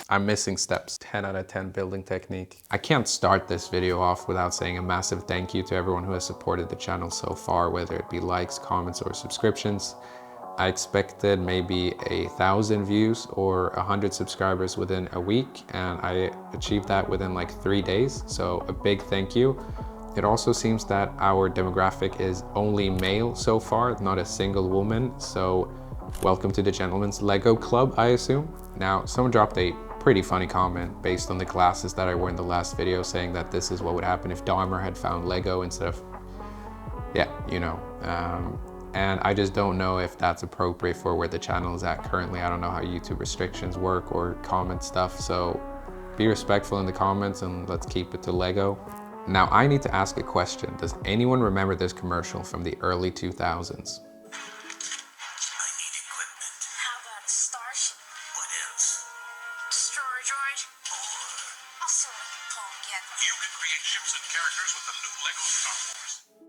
I'm missing steps. 10 out of 10 building technique. I can't start this video off without saying a massive thank you to everyone who has supported the channel so far, whether it be likes, comments, or subscriptions. I expected maybe 1,000 views or 100 subscribers within a week, and I achieved that within like 3 days. So a big thank you. It also seems that our demographic is only male so far, not a single woman. So welcome to the Gentleman's Lego Club, I assume. Now, someone dropped a pretty funny comment based on the glasses that I wore in the last video, saying that this is what would happen if Dahmer had found Lego instead of, yeah, you know. And I just don't know if that's appropriate for where the channel is at currently. I don't know how YouTube restrictions work or comment stuff. So be respectful in the comments and let's keep it to Lego. Now I need to ask a question. Does anyone remember this commercial from the early 2000s?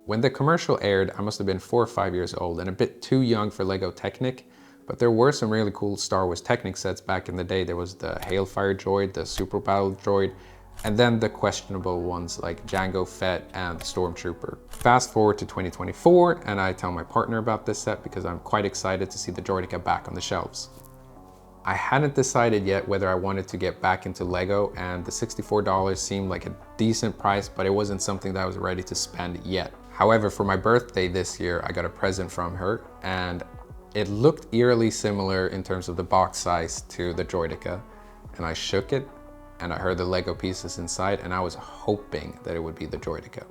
When the commercial aired, I must have been 4 or 5 years old and a bit too young for Lego Technic, but there were some really cool Star Wars Technic sets back in the day. There was the Hailfire Droid, the Super Battle Droid, and then the questionable ones like Jango Fett and the Stormtrooper. Fast forward to 2024, and I tell my partner about this set because I'm quite excited to see the Droideka back on the shelves. I hadn't decided yet whether I wanted to get back into Lego, and the $64 seemed like a decent price, but it wasn't something that I was ready to spend yet. However, for my birthday this year, I got a present from her, and it looked eerily similar in terms of the box size to the Droideka. And I shook it, and I heard the Lego pieces inside, and I was hoping that it would be the Droideka.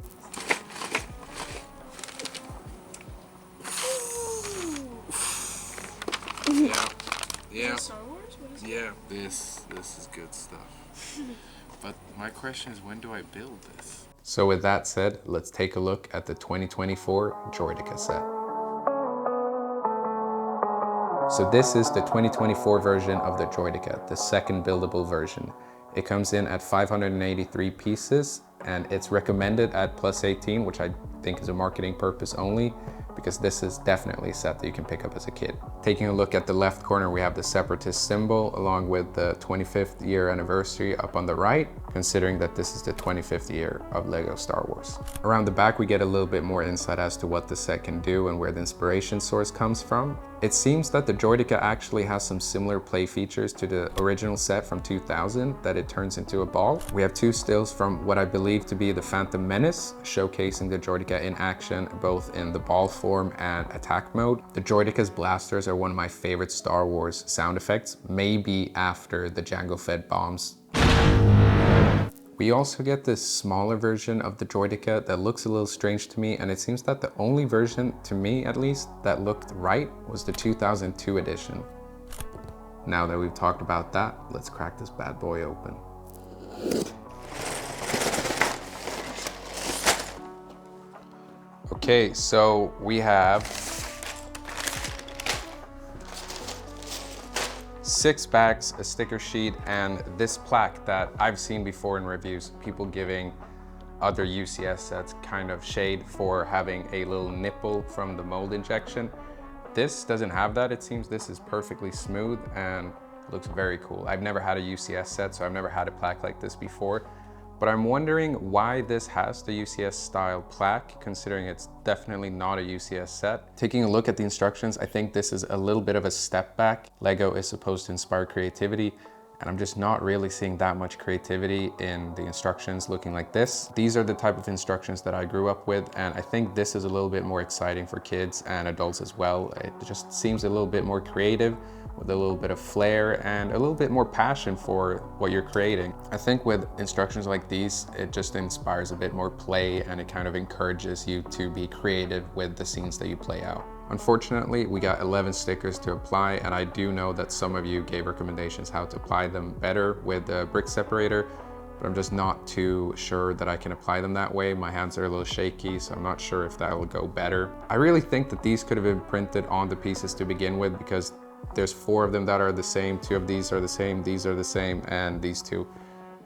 Yeah. Star Wars? What is it? Yeah. This is good stuff. But my question is, when do I build this? So with that said, let's take a look at the 2024 Droideka set. So this is the 2024 version of the Droideka, the second buildable version. It comes in at 583 pieces, and it's recommended at +18, which I think is a marketing purpose only, because this is definitely a set that you can pick up as a kid. Taking a look at the left corner, we have the Separatist symbol along with the 25th year anniversary up on the right, considering that this is the 25th year of Lego Star Wars. Around the back, we get a little bit more insight as to what the set can do and where the inspiration source comes from. It seems that the Droideka actually has some similar play features to the original set from 2000, that it turns into a ball. We have 2 stills from what I believe to be the Phantom Menace, showcasing the Droideka in action, both in the ball form and attack mode. The Droideka's blasters are one of my favorite Star Wars sound effects, maybe after the Jango Fett bombs. We also get this smaller version of the Droideka that looks a little strange to me, and it seems that the only version, to me at least, that looked right was the 2002 edition. Now that we've talked about that, let's crack this bad boy open. Okay, so we have 6 bags, a sticker sheet, and this plaque that I've seen before in reviews, people giving other UCS sets kind of shade for having a little nipple from the mold injection. This doesn't have that, it seems. This is perfectly smooth and looks very cool. I've never had a UCS set, so I've never had a plaque like this before. But I'm wondering why this has the UCS style plaque, considering it's definitely not a UCS set. Taking a look at the instructions, I think this is a little bit of a step back. Lego is supposed to inspire creativity, and I'm just not really seeing that much creativity in the instructions looking like this. These are the type of instructions that I grew up with, and I think this is a little bit more exciting for kids and adults as well. It just seems a little bit more creative, with a little bit of flair and a little bit more passion for what you're creating. I think with instructions like these, it just inspires a bit more play, and it kind of encourages you to be creative with the scenes that you play out. Unfortunately, we got 11 stickers to apply, and I do know that some of you gave recommendations how to apply them better with the brick separator, but I'm just not too sure that I can apply them that way. My hands are a little shaky, so I'm not sure if that will go better. I really think that these could have been printed on the pieces to begin with, because there's 4 of them that are the same, 2 of these are the same, these are the same, and these 2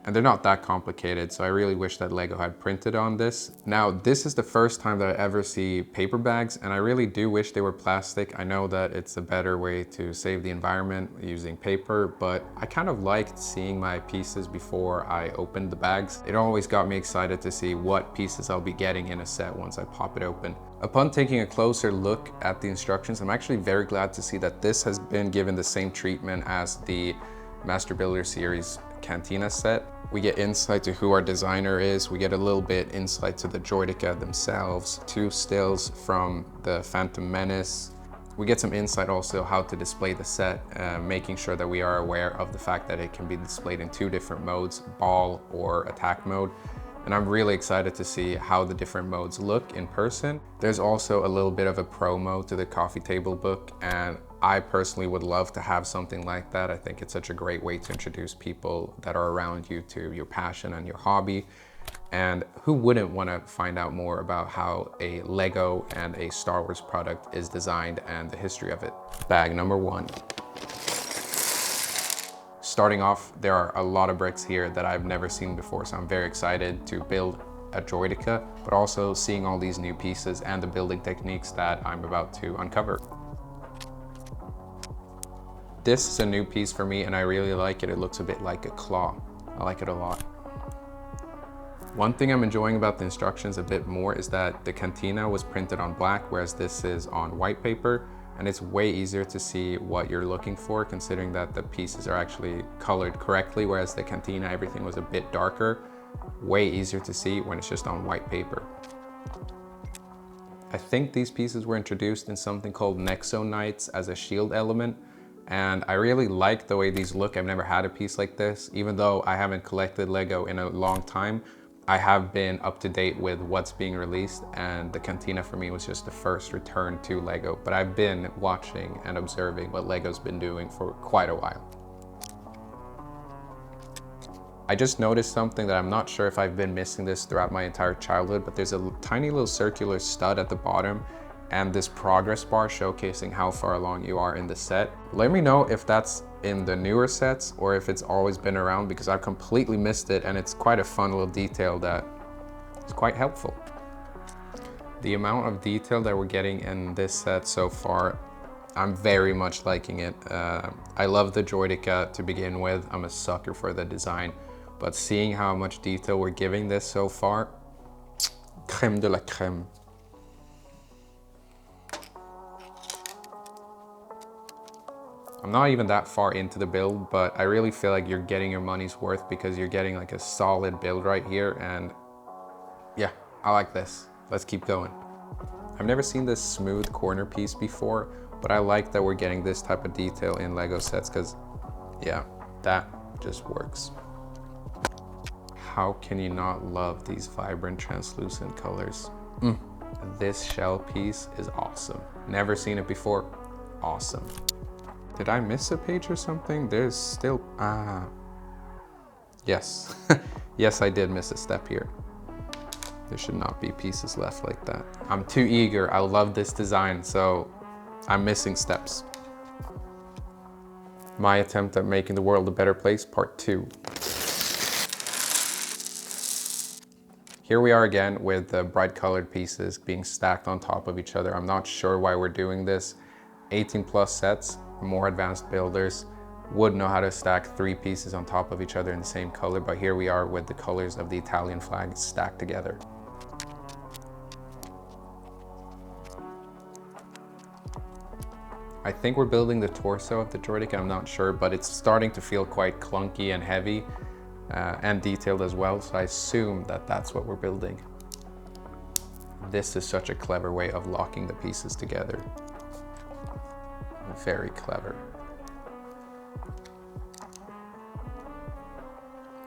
and they're not that complicated, so I really wish that Lego had printed on this. Now, this is the first time that I ever see paper bags, and I really do wish they were plastic. I know that it's a better way to save the environment using paper, but I kind of liked seeing my pieces before I opened the bags. It always got me excited to see what pieces I'll be getting in a set once I pop it open. Upon taking a closer look at the instructions, I'm actually very glad to see that this has been given the same treatment as the Master Builder Series Cantina set. We get insight to who our designer is. We get a little bit insight to the Droideka themselves, 2 stills from the Phantom Menace. We get some insight also how to display the set, making sure that we are aware of the fact that it can be displayed in 2 different modes, ball or attack mode. And I'm really excited to see how the different modes look in person. There's also a little bit of a promo to the coffee table book, and I personally would love to have something like that. I think it's such a great way to introduce people that are around you to your passion and your hobby. And who wouldn't want to find out more about how a Lego and a Star Wars product is designed and the history of it? Bag number 1. Starting off, there are a lot of bricks here that I've never seen before, so I'm very excited to build a Droideka, but also seeing all these new pieces and the building techniques that I'm about to uncover. This is a new piece for me and I really like it. It looks a bit like a claw. I like it a lot. One thing I'm enjoying about the instructions a bit more is that the Cantina was printed on black, whereas this is on white paper. And it's way easier to see what you're looking for, considering that the pieces are actually colored correctly, whereas the Cantina, everything was a bit darker. Way easier to see when it's just on white paper. I think these pieces were introduced in something called Nexo Knights as a shield element, and I really like the way these look. I've never had a piece like this. Even though I haven't collected Lego in a long time, I have been up to date with what's being released, and the Cantina for me was just the first return to Lego, but I've been watching and observing what Lego's been doing for quite a while. I just noticed something that I'm not sure if I've been missing this throughout my entire childhood, but there's a tiny little circular stud at the bottom and this progress bar showcasing how far along you are in the set. Let me know if that's in the newer sets or if it's always been around, because I've completely missed it, and it's quite a fun little detail that is quite helpful. The amount of detail that we're getting in this set so far, I'm very much liking it. I love the Droideka to begin with. I'm a sucker for the design, but seeing how much detail we're giving this so far, crème de la crème. I'm not even that far into the build, but I really feel like you're getting your money's worth because you're getting like a solid build right here, and yeah, I like this. Let's keep going. I've never seen this smooth corner piece before, but I like that we're getting this type of detail in Lego sets because, yeah, that just works. How can you not love these vibrant translucent colors? This shell piece is awesome. Never seen it before. Awesome. Did I miss a page or something? There's still, yes. Yes, I did miss a step here. There should not be pieces left like that. I'm too eager. I love this design, so I'm missing steps. My attempt at making the world a better place, part 2. Here we are again with the bright colored pieces being stacked on top of each other. I'm not sure why we're doing this. 18+ sets. More advanced builders would know how to stack 3 pieces on top of each other in the same color, but here we are with the colors of the Italian flag stacked together. I think we're building the torso of the Droideka, I'm not sure, but it's starting to feel quite clunky and heavy and detailed as well, so I assume that that's what we're building. This is such a clever way of locking the pieces together. Very clever.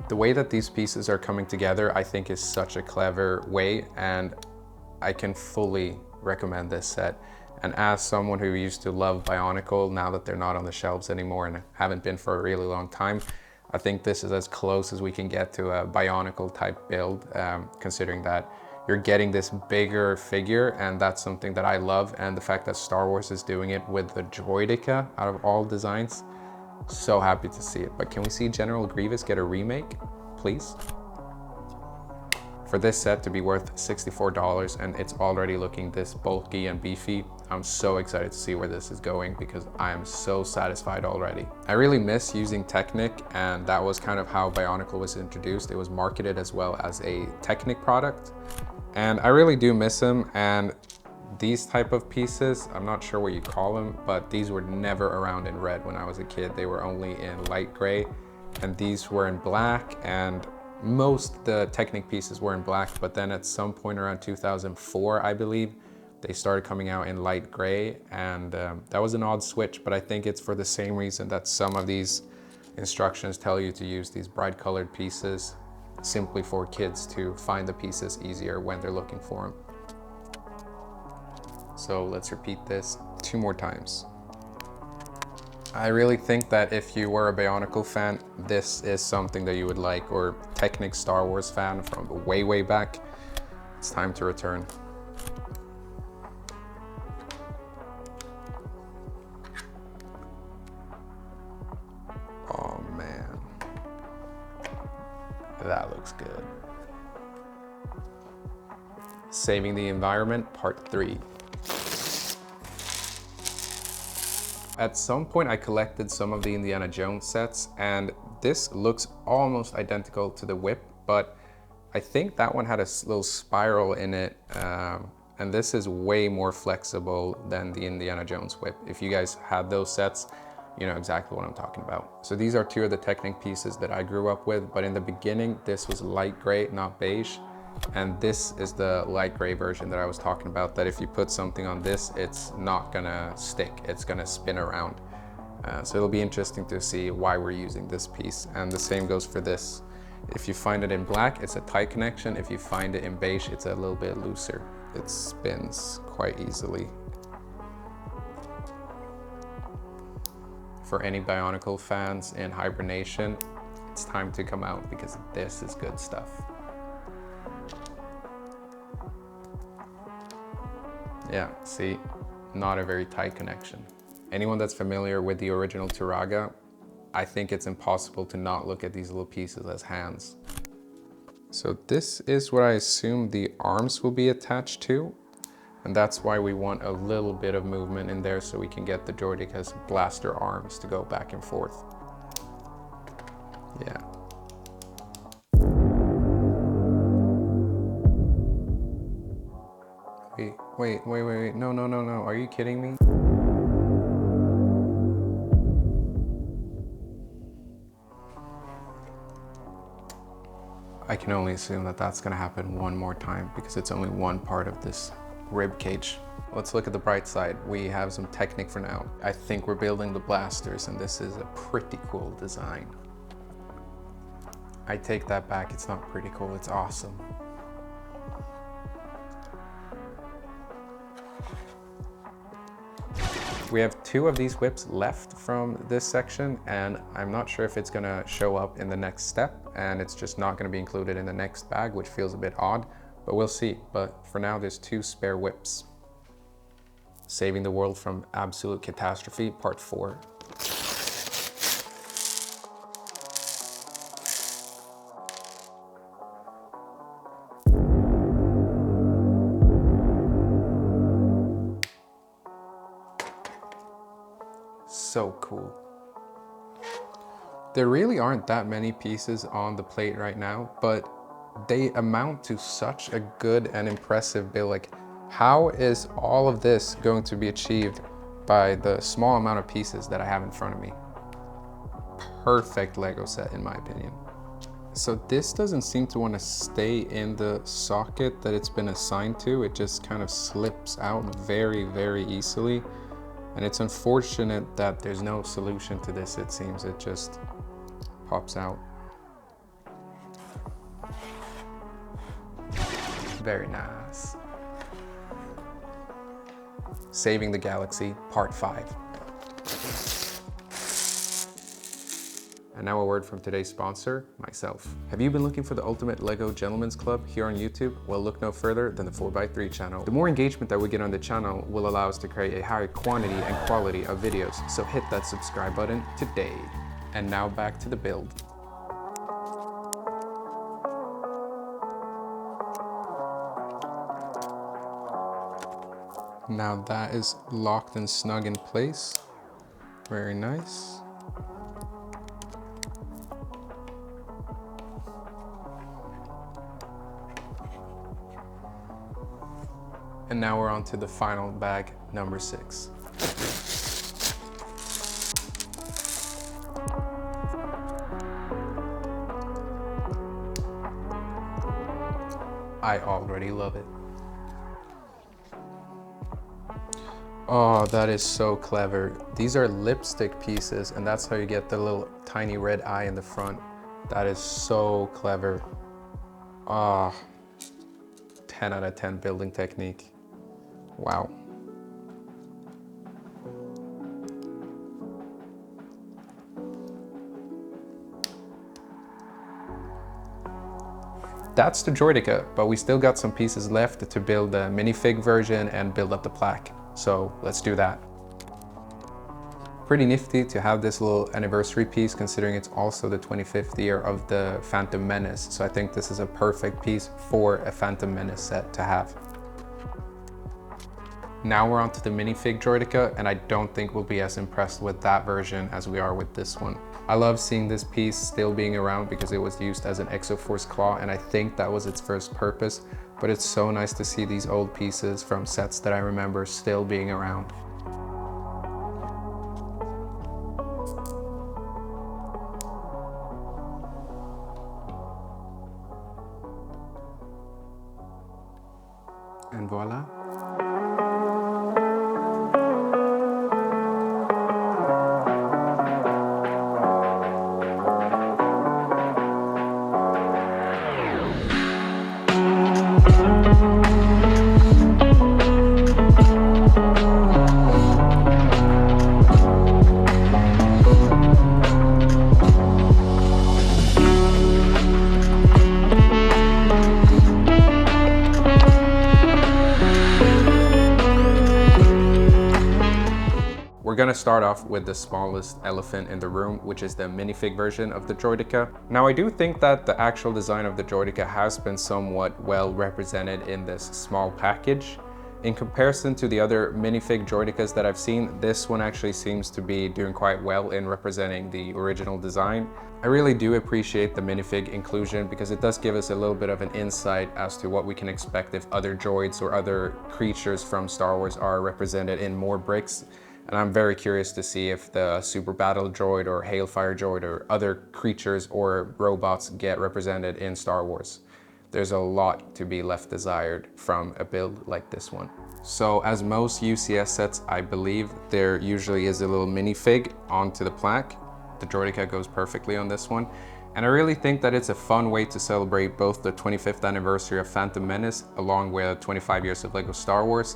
The way that these pieces are coming together, I think, is such a clever way, and I can fully recommend this set. And as someone who used to love Bionicle, now that they're not on the shelves anymore and haven't been for a really long time, I think this is as close as we can get to a Bionicle type build, considering that you're getting this bigger figure, and that's something that I love. And the fact that Star Wars is doing it with the Droideka out of all designs, so happy to see it. But can we see General Grievous get a remake, please. For this set to be worth $64 and it's already looking this bulky and beefy, I'm so excited to see where this is going because I am so satisfied already. I really miss using Technic, and that was kind of how Bionicle was introduced. It was marketed as well as a Technic product, and I really do miss them. And these type of pieces, I'm not sure what you call them, but these were never around in red when I was a kid. They were only in light gray, and these were in black, and most the Technic pieces were in black, but then at some point around 2004, I believe, they started coming out in light gray, and that was an odd switch, but I think it's for the same reason that some of these instructions tell you to use these bright colored pieces, simply for kids to find the pieces easier when they're looking for them. So let's repeat this 2 more times. I really think that if you were a Bionicle fan, this is something that you would like, or Technic Star Wars fan from way, way back. It's time to return. Oh man, that looks good. Saving the Environment, Part 3. At some point I collected some of the Indiana Jones sets, and this looks almost identical to the whip, but I think that one had a little spiral in it, and this is way more flexible than the Indiana Jones whip. If you guys had those sets, you know exactly what I'm talking about. So these are 2 of the Technic pieces that I grew up with, but in the beginning, this was light gray, not beige. And this is the light gray version that I was talking about, that if you put something on this, it's not gonna stick, it's gonna spin around. So it'll be interesting to see why we're using this piece. And the same goes for this. If you find it in black, it's a tight connection. If you find it in beige, it's a little bit looser. It spins quite easily. For any Bionicle fans in hibernation, it's time to come out because this is good stuff. Yeah, see, not a very tight connection. Anyone that's familiar with the original Droideka, I think it's impossible to not look at these little pieces as hands. So this is what I assume the arms will be attached to, and that's why we want a little bit of movement in there so we can get the Droideka's blaster arms to go back and forth. Yeah. Wait, no, are you kidding me? I can only assume that that's gonna happen one more time because it's only one part of this rib cage. Let's look at the bright side. We have some Technic for now. I think we're building the blasters, and this is a pretty cool design. I take that back, it's not pretty cool, it's awesome. We have 2 of these whips left from this section, and I'm not sure if it's gonna show up in the next step, and it's just not gonna be included in the next bag, which feels a bit odd, but we'll see. But for now, there's 2 spare whips. Saving the World from Absolute Catastrophe, Part 4. So cool. There really aren't that many pieces on the plate right now, but they amount to such a good and impressive build. Like, how is all of this going to be achieved by the small amount of pieces that I have in front of me? Perfect Lego set, in my opinion. So this doesn't seem to want to stay in the socket that it's been assigned to. It just kind of slips out very, very easily. And it's unfortunate that there's no solution to this, it seems. It just pops out. Very nice. Saving the Galaxy, Part 5. And now a word from today's sponsor, myself. Have you been looking for the ultimate Lego Gentlemen's Club here on YouTube? Well, look no further than the 4x3 channel. The more engagement that we get on the channel will allow us to create a higher quantity and quality of videos, so hit that subscribe button today. And now back to the build. Now that is locked and snug in place. Very nice. And now we're on to the final bag, number 6. I already love it. Oh, that is so clever. These are lipstick pieces, and that's how you get the little tiny red eye in the front. That is so clever. Ah, 10 out of 10 building technique. Wow. That's the Droideka, but we still got some pieces left to build the minifig version and build up the plaque. So let's do that. Pretty nifty to have this little anniversary piece, considering it's also the 25th year of the Phantom Menace. So I think this is a perfect piece for a Phantom Menace set to have. Now we're on to the minifig Droideka, and I don't think we'll be as impressed with that version as we are with this one. I love seeing this piece still being around because it was used as an Exoforce claw, and I think that was its first purpose, but it's so nice to see these old pieces from sets that I remember still being around. And voila. We're gonna start off with the smallest elephant in the room, which is the minifig version of the Droideka. Now I do think that the actual design of the Droideka has been somewhat well represented in this small package. In comparison to the other minifig Droidekas that I've seen, this one actually seems to be doing quite well in representing the original design. I really do appreciate the minifig inclusion because it does give us a little bit of an insight as to what we can expect if other droids or other creatures from Star Wars are represented in more bricks. And I'm very curious to see if the Super Battle Droid or Hailfire Droid or other creatures or robots get represented in Star Wars. There's a lot to be left desired from a build like this one. So as most UCS sets, I believe there usually is a little minifig onto the plaque. The Droideka goes perfectly on this one. And I really think that it's a fun way to celebrate both the 25th anniversary of Phantom Menace along with 25 years of Lego Star Wars.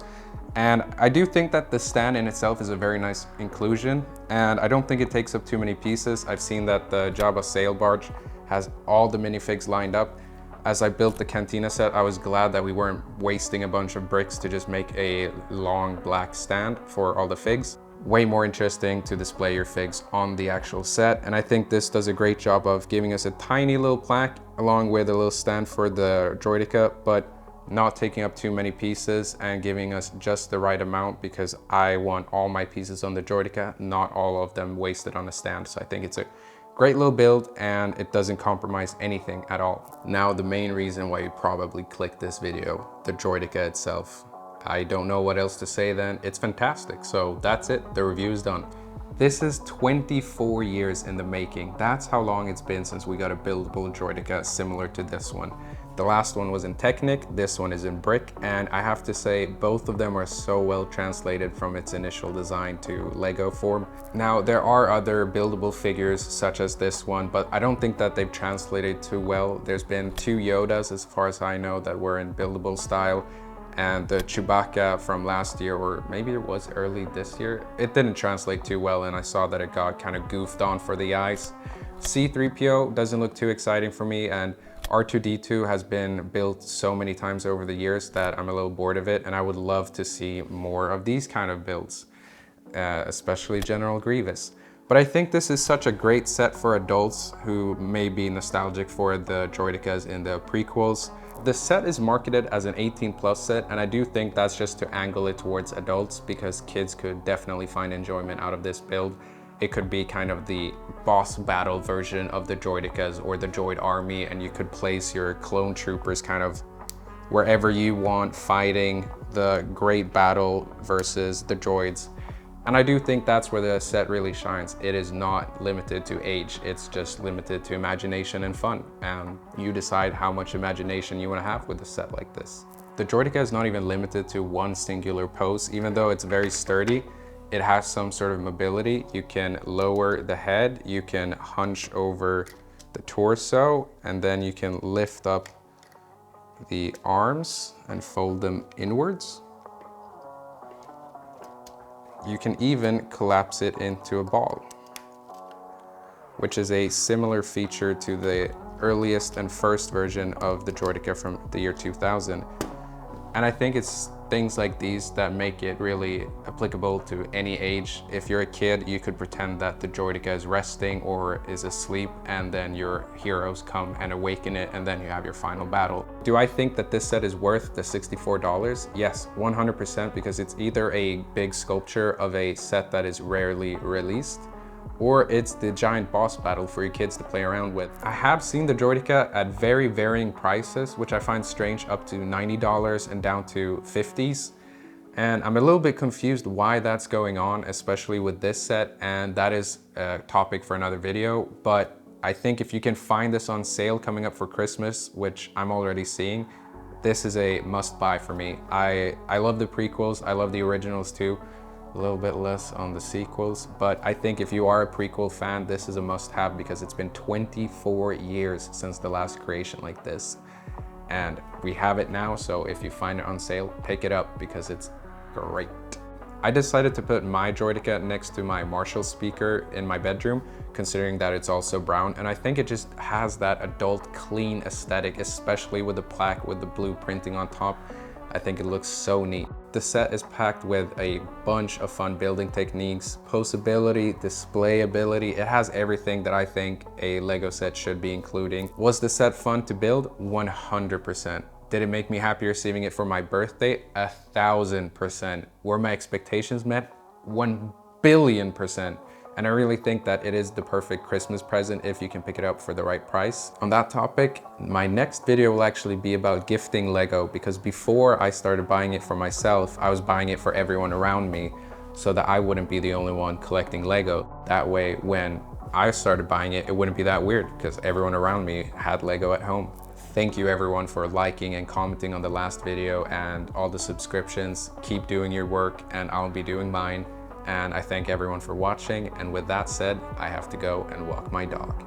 And I do think that the stand in itself is a very nice inclusion, and I don't think it takes up too many pieces. I've seen that the Jabba sail barge has all the minifigs lined up. As I built the Cantina set, I was glad that we weren't wasting a bunch of bricks to just make a long black stand for all the figs. Way more interesting to display your figs on the actual set, and I think this does a great job of giving us a tiny little plaque along with a little stand for the Droideka, but not taking up too many pieces and giving us just the right amount, because I want all my pieces on the Droideka, not all of them wasted on a stand. So I think it's a great little build and it doesn't compromise anything at all. Now the main reason why you probably clicked this video, the Droideka itself. I don't know what else to say then. It's fantastic. So that's it, the review is done. This is 24 years in the making. That's how long it's been since we got a buildable Droideka similar to this one. The last one was in Technic, this one is in brick, and I have to say both of them are so well translated from its initial design to Lego form. Now there are other buildable figures such as this one, but I don't think that they've translated too well. There's been 2 Yodas as far as I know that were in buildable style, and the Chewbacca from last year, or maybe it was early this year, it didn't translate too well, and I saw that it got kind of goofed on for the eyes. C-3PO doesn't look too exciting for me, and R2-D2 has been built so many times over the years that I'm a little bored of it, and I would love to see more of these kind of builds, especially General Grievous. But I think this is such a great set for adults who may be nostalgic for the Droidekas in the prequels. The set is marketed as an 18+ set, and I do think that's just to angle it towards adults because kids could definitely find enjoyment out of this build. It could be kind of the boss battle version of the Droidekas or the Droid army, and you could place your clone troopers kind of wherever you want, fighting the great battle versus the droids. And I do think that's where the set really shines. It is not limited to age, it's just limited to imagination and fun. And you decide how much imagination you want to have with a set like this. The Droideka is not even limited to one singular pose. Even though it's very sturdy, it has some sort of mobility. You can lower the head, you can hunch over the torso, and then you can lift up the arms and fold them inwards. You can even collapse it into a ball, which is a similar feature to the earliest and first version of the Droideka from the year 2000. And I think it's things like these that make it really applicable to any age. If you're a kid, you could pretend that the Droideka is resting or is asleep, and then your heroes come and awaken it, and then you have your final battle. Do I think that this set is worth the $64? Yes, 100%, because it's either a big sculpture of a set that is rarely released, or it's the giant boss battle for your kids to play around with. I have seen the Droideka at very varying prices, which I find strange, up to $90 and down to 50s. And I'm a little bit confused why that's going on, especially with this set, and that is a topic for another video. But I think if you can find this on sale coming up for Christmas, which I'm already seeing, this is a must buy for me. I love the prequels, I love the originals too. A little bit less on the sequels, but I think if you are a prequel fan, this is a must-have because it's been 24 years since the last creation like this. And we have it now, so if you find it on sale, pick it up because it's great. I decided to put my Droideka next to my Marshall speaker in my bedroom, considering that it's also brown, and I think it just has that adult, clean aesthetic, especially with the plaque with the blue printing on top. I think it looks so neat. The set is packed with a bunch of fun building techniques, posability, displayability. It has everything that I think a Lego set should be including. Was the set fun to build? 100%. Did it make me happy receiving it for my birthday? 1000%. Were my expectations met? 1,000,000,000%. And I really think that it is the perfect Christmas present if you can pick it up for the right price. On that topic, my next video will actually be about gifting Lego, because before I started buying it for myself, I was buying it for everyone around me so that I wouldn't be the only one collecting Lego. That way, when I started buying it, it wouldn't be that weird because everyone around me had Lego at home. Thank you everyone for liking and commenting on the last video and all the subscriptions. Keep doing your work and I'll be doing mine. And I thank everyone for watching. And with that said, I have to go and walk my dog.